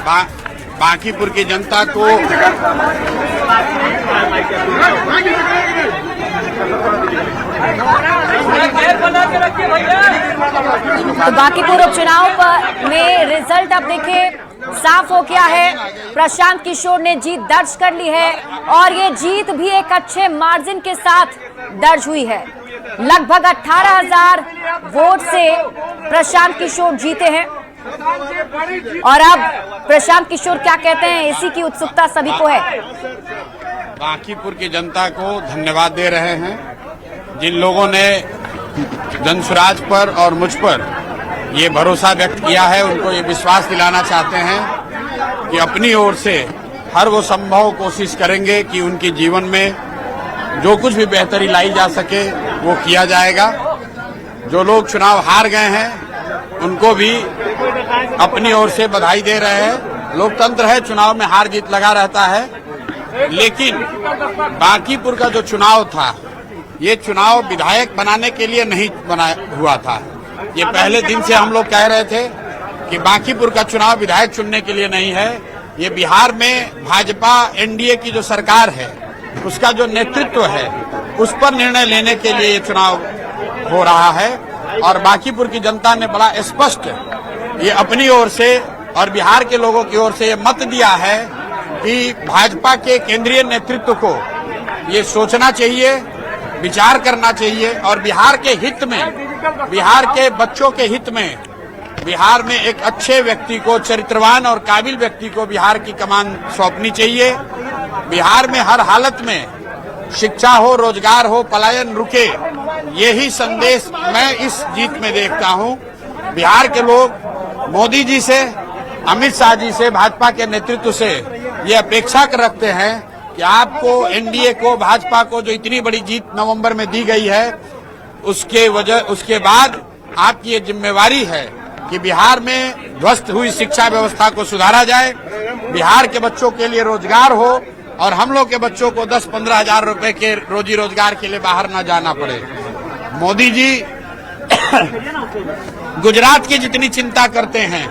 बांकीपुर की जनता को तो बांकीपुर उपचुनाव में रिजल्ट अब देखिए साफ हो गया है। प्रशांत किशोर ने जीत दर्ज कर ली है और ये जीत भी एक अच्छे मार्जिन के साथ दर्ज हुई है। लगभग 18,000 वोट से प्रशांत किशोर जीते हैं और अब प्रशांत किशोर क्या कहते हैं, इसी की उत्सुकता सभी को है। बांकीपुर की जनता को धन्यवाद दे रहे हैं, जिन लोगों ने जनसुराज पर और मुझ पर ये भरोसा व्यक्त किया है। उनको ये विश्वास दिलाना चाहते हैं कि अपनी ओर से हर वो संभव कोशिश करेंगे कि उनके जीवन में जो कुछ भी बेहतरी लाई जा सके वो किया जाएगा। जो लोग चुनाव हार गए हैं उनको भी अपनी ओर से बधाई दे रहे हैं। लोकतंत्र है, चुनाव में हार जीत लगा रहता है, लेकिन बांकीपुर का जो चुनाव था ये चुनाव विधायक बनाने के लिए नहीं बना हुआ था। ये पहले दिन से हम लोग कह रहे थे कि बांकीपुर का चुनाव विधायक चुनने के लिए नहीं है। ये बिहार में भाजपा एनडीए की जो सरकार है उसका जो नेतृत्व है उस पर निर्णय लेने के लिए ये चुनाव हो रहा है। और बांकीपुर की जनता ने बड़ा स्पष्ट ये अपनी ओर से और बिहार के लोगों की ओर से ये मत दिया है कि भाजपा के केंद्रीय नेतृत्व को ये सोचना चाहिए, विचार करना चाहिए और बिहार के हित में, बिहार के बच्चों के हित में, बिहार में एक अच्छे व्यक्ति को, चरित्रवान और काबिल व्यक्ति को बिहार की कमान सौंपनी चाहिए। बिहार में हर हालत में शिक्षा हो, रोजगार हो, पलायन रुके, यही संदेश मैं इस जीत में देखता हूं। बिहार के लोग मोदी जी से, अमित शाह जी से, भाजपा के नेतृत्व से ये अपेक्षा रखते हैं कि आपको, एनडीए को, भाजपा को जो इतनी बड़ी जीत नवंबर में दी गई है उसके बाद आपकी ये जिम्मेवारी है कि बिहार में ध्वस्त हुई शिक्षा व्यवस्था को सुधारा जाए, बिहार के बच्चों के लिए रोजगार हो और हम लोग के बच्चों को 10-15 हजार रुपए के रोजी रोजगार के लिए बाहर न जाना पड़े। मोदी जी गुजरात की जितनी चिंता करते हैं,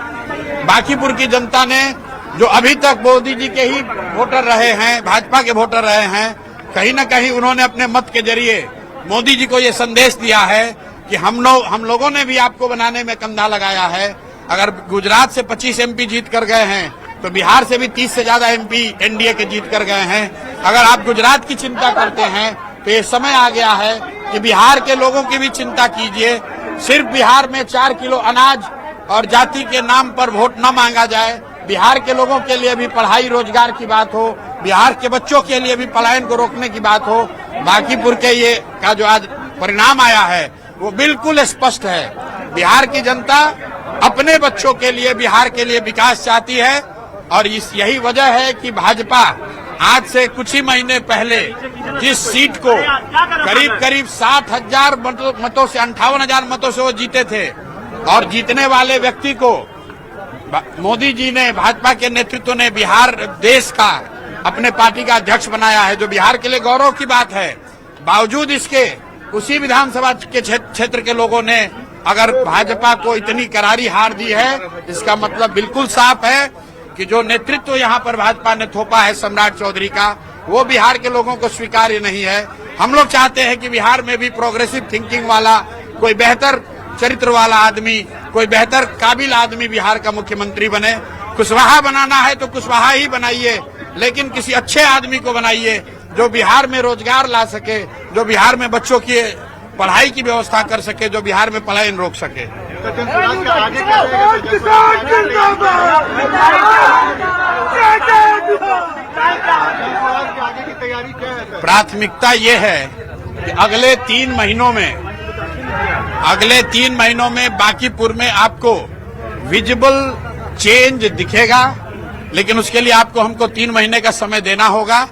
बांकीपुर की जनता ने जो अभी तक मोदी जी के ही वोटर रहे हैं, भाजपा के वोटर रहे हैं, कहीं न कहीं उन्होंने अपने मत के जरिए मोदी जी को ये संदेश दिया है कि हम लोगों ने भी आपको बनाने में कंधा लगाया है। अगर गुजरात से 25 एमपी जीत कर गए हैं तो बिहार से भी 30 से ज्यादा एमपी एनडीए के जीत कर गए हैं। अगर आप गुजरात की चिंता करते हैं तो ये समय आ गया है कि बिहार के लोगों की भी चिंता कीजिए। सिर्फ बिहार में 4 किलो अनाज और जाति के नाम पर वोट न मांगा जाए। बिहार के लोगों के लिए भी पढ़ाई रोजगार की बात हो, बिहार के बच्चों के लिए भी पलायन को रोकने की बात हो। बांकीपुर के ये का जो आज परिणाम आया है वो बिल्कुल स्पष्ट है। बिहार की जनता अपने बच्चों के लिए, बिहार के लिए विकास चाहती है और यही वजह है कि भाजपा आज से कुछ ही महीने पहले जिस सीट को करीब 60,000 मतों से 58,000 मतों से वो जीते थे और जीतने वाले व्यक्ति को मोदी जी ने, भाजपा के नेतृत्व ने बिहार देश का अपने पार्टी का अध्यक्ष बनाया है, जो बिहार के लिए गौरव की बात है। बावजूद इसके उसी विधानसभा के क्षेत्र के लोगों ने अगर भाजपा को इतनी करारी हार दी है, इसका मतलब बिल्कुल साफ है कि जो नेतृत्व यहाँ पर भाजपा ने थोपा है सम्राट चौधरी का, वो बिहार के लोगों को स्वीकार्य नहीं है। हम लोग चाहते हैं कि बिहार में भी प्रोग्रेसिव थिंकिंग वाला, कोई बेहतर चरित्र वाला आदमी, कोई बेहतर काबिल आदमी बिहार का मुख्यमंत्री बने। कुशवाहा बनाना है तो कुशवाहा ही बनाइए, लेकिन किसी अच्छे आदमी को बनाइए जो बिहार में रोजगार ला सके, जो बिहार में बच्चों की पढ़ाई की व्यवस्था कर सके, जो बिहार में पलायन रोक सके। प्राथमिकता ये है कि अगले 3 महीनों में बांकीपुर में आपको विजिबल चेंज दिखेगा, लेकिन उसके लिए आपको हमको 3 महीने का समय देना होगा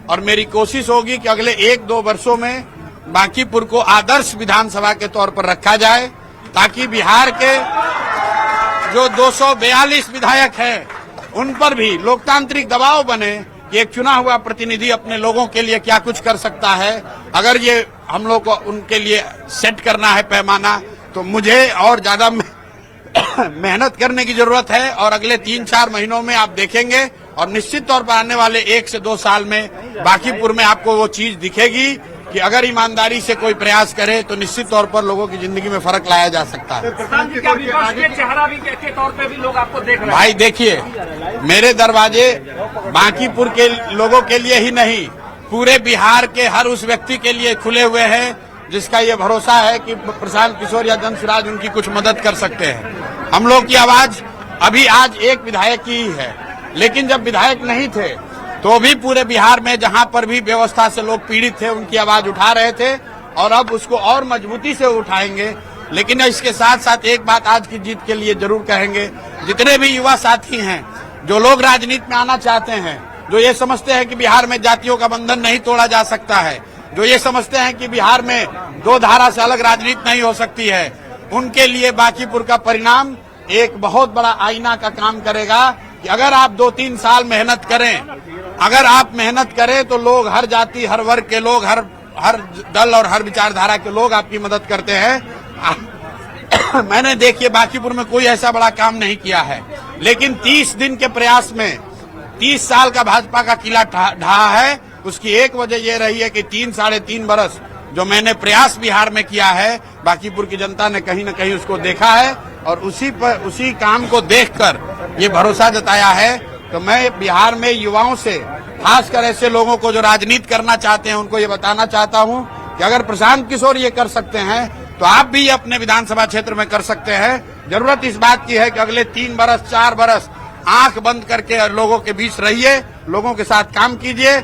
और मेरी कोशिश होगी कि अगले 1-2 वर्षों में बांकीपुर को आदर्श विधानसभा के तौर पर रखा जाए, ताकि बिहार के जो 242 विधायक हैं उन पर भी लोकतांत्रिक दबाव बने कि एक चुना हुआ प्रतिनिधि अपने लोगों के लिए क्या कुछ कर सकता है। अगर ये हम लोग को उनके लिए सेट करना है पैमाना, तो मुझे और ज्यादा मेहनत करने की जरूरत है और अगले 3-4 महीनों में आप देखेंगे और निश्चित तौर पर आने वाले 1 से 2 साल में बांकीपुर में आपको वो चीज दिखेगी कि अगर ईमानदारी से कोई प्रयास करे तो निश्चित तौर पर लोगों की जिंदगी में फर्क लाया जा सकता है। चेहरा भी के तौर पे भी लोग आपको देख रहे हैं। भाई देखिए, मेरे दरवाजे बांकीपुर के लोगों के लिए ही नहीं, पूरे बिहार के हर उस व्यक्ति के लिए खुले हुए हैं जिसका ये भरोसा है कि प्रशांत किशोर या जनसुराज उनकी कुछ मदद कर सकते हैं। हम लोग की आवाज अभी आज एक विधायक की ही है, लेकिन जब विधायक नहीं थे तो भी पूरे बिहार में जहां पर भी व्यवस्था से लोग पीड़ित थे उनकी आवाज उठा रहे थे और अब उसको और मजबूती से उठाएंगे। लेकिन इसके साथ साथ एक बात आज की जीत के लिए जरूर कहेंगे, जितने भी युवा साथी हैं जो लोग राजनीति में आना चाहते हैं, जो ये समझते हैं कि बिहार में जातियों का बंधन नहीं तोड़ा जा सकता है, जो ये समझते हैं कि बिहार में 2 धारा से अलग राजनीति नहीं हो सकती है, उनके लिए बांकीपुर का परिणाम एक बहुत बड़ा आईना का काम करेगा कि अगर आप 2-3 साल मेहनत करें, अगर आप मेहनत करें तो लोग, हर जाति, हर वर्ग के लोग, हर दल और हर विचारधारा के लोग आपकी मदद करते हैं। मैंने देखिए बांकीपुर में कोई ऐसा बड़ा काम नहीं किया है, लेकिन 30 दिन के प्रयास में 30 साल का भाजपा का किला ढहा है। उसकी एक वजह यह रही है कि 3-3.5 बरस जो मैंने प्रयास बिहार में किया है, बांकीपुर की जनता ने कहीं न कहीं उसको देखा है और उसी काम को देखकर ये भरोसा जताया है। तो मैं बिहार में युवाओं से, खासकर ऐसे लोगों को जो राजनीति करना चाहते हैं, उनको ये बताना चाहता हूं कि अगर प्रशांत किशोर ये कर सकते हैं तो आप भी अपने विधानसभा क्षेत्र में कर सकते हैं। जरूरत इस बात की है कि अगले 3 बरस 4 बरस आंख बंद करके लोगों के बीच रहिए, लोगों के साथ काम कीजिए,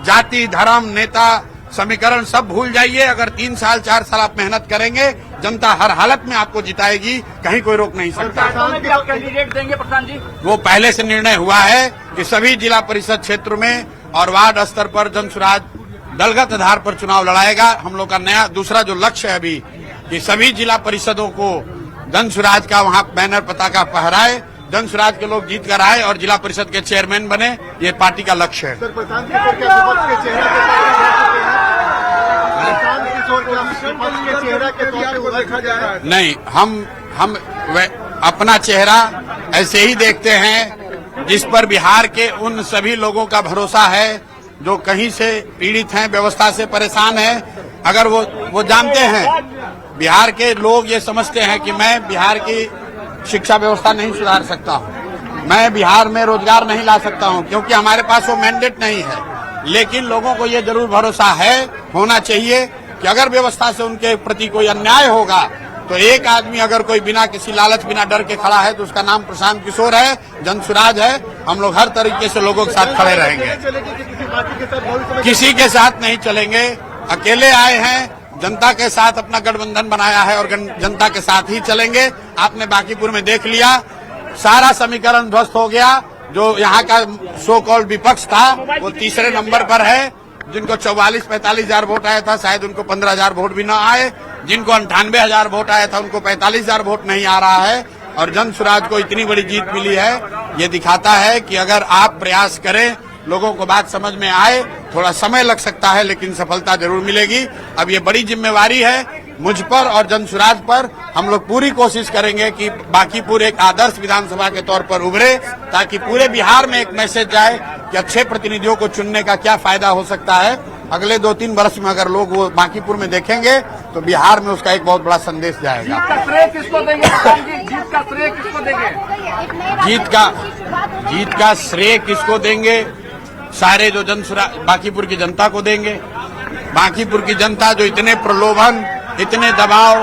जाति, धर्म, नेता, समीकरण सब भूल जाइए। अगर 3 साल 4 साल आप मेहनत करेंगे, जनता हर हालत में आपको जिताएगी, कहीं कोई रोक नहीं सकता। आप कैंडिडेट देंगे प्रधान जी? वो पहले से निर्णय हुआ है कि सभी जिला परिषद क्षेत्र में और वार्ड स्तर पर जनसुराज दलगत आधार पर चुनाव लड़ाएगा। हम लोग का नया दूसरा जो लक्ष्य है अभी कि सभी जिला परिषदों को जनसुराज का वहां बैनर पताका फहराए, जनसुराज के लोग जीत कर आए और जिला परिषद के चेयरमैन बने, ये पार्टी का लक्ष्य है। नहीं, हम अपना चेहरा ऐसे ही देखते हैं जिस पर बिहार के उन सभी लोगों का भरोसा है जो कहीं से पीड़ित हैं, व्यवस्था से परेशान हैं। अगर वो जानते हैं, बिहार के लोग ये समझते हैं कि मैं बिहार की शिक्षा व्यवस्था नहीं सुधार सकता हूं, मैं बिहार में रोजगार नहीं ला सकता हूं, क्योंकि हमारे पास वो मैंडेट नहीं है। लेकिन लोगों को ये जरूर भरोसा है, होना चाहिए कि अगर व्यवस्था से उनके प्रति कोई अन्याय होगा तो एक आदमी अगर कोई बिना किसी लालच, बिना डर के खड़ा है तो उसका नाम प्रशांत किशोर है, जनसुराज है। हम लोग हर तरीके से लोगों के साथ खड़े रहेंगे, किसी के साथ नहीं चलेंगे। अकेले आए हैं, जनता के साथ अपना गठबंधन बनाया है और जनता के साथ ही चलेंगे। आपने बांकीपुर में देख लिया, सारा समीकरण ध्वस्त हो गया। जो यहाँ का सो कॉल्ड विपक्ष था वो तीसरे नंबर पर है। जिनको 44-45 हजार वोट आया था, शायद उनको 15 हजार वोट भी न आए। जिनको 98 हजार वोट आया था, उनको 45 हजार वोट नहीं आ रहा है। और जनसुराज को इतनी बड़ी जीत मिली है, ये दिखाता है कि अगर आप प्रयास करें, लोगों को बात समझ में आए, थोड़ा समय लग सकता है लेकिन सफलता जरूर मिलेगी। अब ये बड़ी जिम्मेवारी है मुझ पर और जनसुराज पर। हम लोग पूरी कोशिश करेंगे कि बांकीपुर एक आदर्श विधानसभा के तौर पर उभरे, ताकि पूरे बिहार में एक मैसेज जाए कि अच्छे प्रतिनिधियों को चुनने का क्या फायदा हो सकता है। अगले 2-3 वर्ष में अगर लोग वो बांकीपुर में देखेंगे तो बिहार में उसका एक बहुत बड़ा संदेश जाएगा। जीत का श्रेय किसको देंगे? जीत का श्रेय किसको देंगे? जीत का श्रेय किसको देंगे? सारे जो जनसुराज बांकीपुर की जनता को देंगे। बांकीपुर की जनता जो इतने प्रलोभन, इतने दबाव,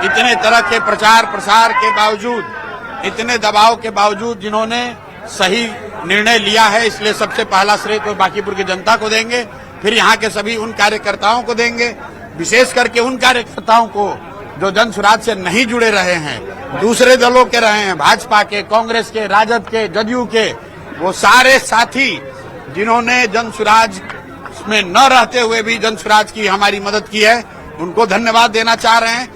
इतने तरह के प्रचार प्रसार के बावजूद, इतने दबाव के बावजूद जिन्होंने सही निर्णय लिया है, इसलिए सबसे पहला श्रेय तो बांकीपुर की जनता को देंगे। फिर यहाँ के सभी उन कार्यकर्ताओं को देंगे, विशेष करके उन कार्यकर्ताओं को जो जनसुराज से नहीं जुड़े रहे हैं, दूसरे दलों के रहे हैं, भाजपा के, कांग्रेस के, राजद के, जदयू के, वो सारे साथी जिन्होंने जनसुराज में न रहते हुए भी जनसुराज की हमारी मदद की है, उनको धन्यवाद देना चाह रहे हैं।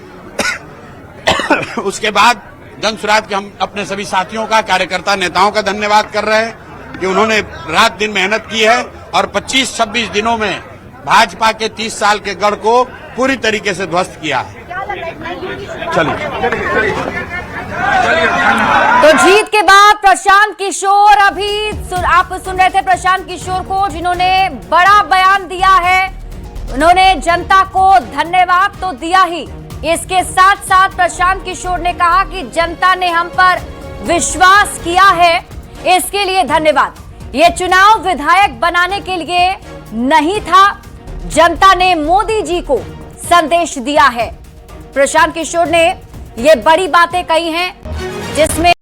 उसके बाद जनसुराज के हम अपने सभी साथियों का, कार्यकर्ता नेताओं का धन्यवाद कर रहे हैं कि उन्होंने रात दिन मेहनत की है और 25-26 दिनों में भाजपा के 30 साल के गढ़ को पूरी तरीके से ध्वस्त किया है। चलिए। तो जीत के बाद प्रशांत किशोर आप सुन रहे थे प्रशांत किशोर को, जिन्होंने बड़ा बयान दिया है। उन्होंने जनता को धन्यवाद तो दिया ही, इसके साथ साथ प्रशांत किशोर ने कहा कि जनता ने हम पर विश्वास किया है, इसके लिए धन्यवाद। ये चुनाव विधायक बनाने के लिए नहीं था, जनता ने मोदी जी को संदेश दिया है। प्रशांत किशोर ने ये बड़ी बातें कही हैं, जिसमें